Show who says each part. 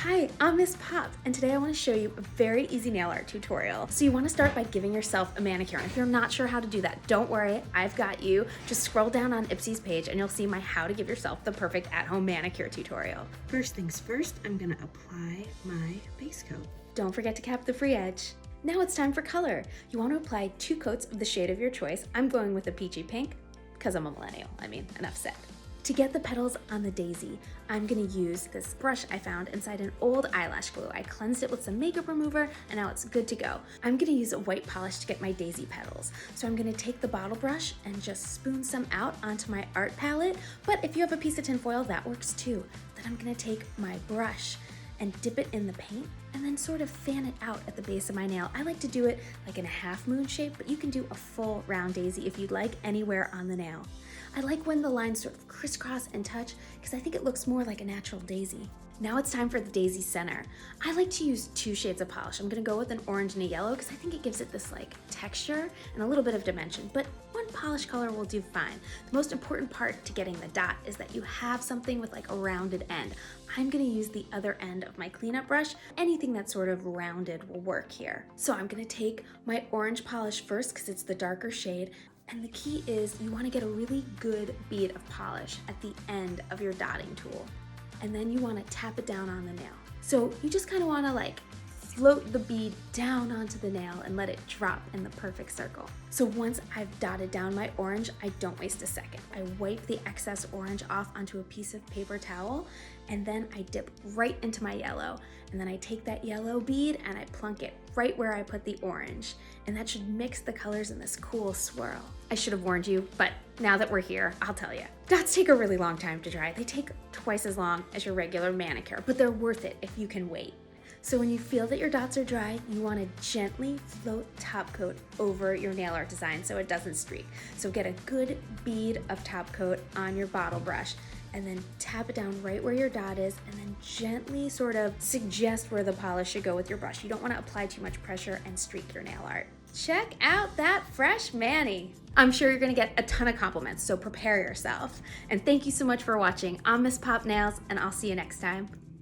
Speaker 1: Hi, I'm Miss Pop, and today I want to show you a very easy nail art tutorial. So you want to start by giving yourself a manicure. And if you're not sure how to do that, don't worry, I've got you. Just scroll down on IPSY's page and you'll see my how to give yourself the perfect at-home manicure tutorial.
Speaker 2: First things first, I'm gonna apply my base coat.
Speaker 1: Don't forget to cap the free edge. Now it's time for color. You want to apply 2 coats of the shade of your choice. I'm going with a peachy pink, because I'm a millennial, enough said. To get the petals on the daisy, I'm gonna use this brush I found inside an old eyelash glue. I cleansed it with some makeup remover and now it's good to go. I'm gonna use a white polish to get my daisy petals. So I'm gonna take the bottle brush and just spoon some out onto my art palette, but if you have a piece of tin foil, that works too. Then I'm gonna take my brush and dip it in the paint and then sort of fan it out at the base of my nail. I like to do it like in a half moon shape, but you can do a full round daisy if you'd like, anywhere on the nail. I like when the lines sort of crisscross and touch because I think it looks more like a natural daisy. Now it's time for the daisy center. I like to use 2 shades of polish. I'm gonna go with an orange and a yellow because I think it gives it this like texture and a little bit of dimension, but one polish color will do fine. The most important part to getting the dot is that you have something with like a rounded end. I'm gonna use the other end of my cleanup brush. Anything that's sort of rounded will work here. So I'm gonna take my orange polish first because it's the darker shade. And the key is you want to get a really good bead of polish at the end of your dotting tool. And then you want to tap it down on the nail. So you just kind of want to like float the bead down onto the nail and let it drop in the perfect circle. So once I've dotted down my orange, I don't waste a second. I wipe the excess orange off onto a piece of paper towel, and then I dip right into my yellow. And then I take that yellow bead and I plunk it right where I put the orange. And that should mix the colors in this cool swirl. I should have warned you, but now that we're here, I'll tell you. Dots take a really long time to dry. They take twice as long as your regular manicure, but they're worth it if you can wait. So when you feel that your dots are dry, you want to gently float top coat over your nail art design so it doesn't streak. So get a good bead of top coat on your bottle brush and then tap it down right where your dot is and then gently sort of suggest where the polish should go with your brush. You don't want to apply too much pressure and streak your nail art. Check out that fresh mani. I'm sure you're gonna get a ton of compliments, so prepare yourself. And thank you so much for watching. I'm Miss Pop Nails and I'll see you next time.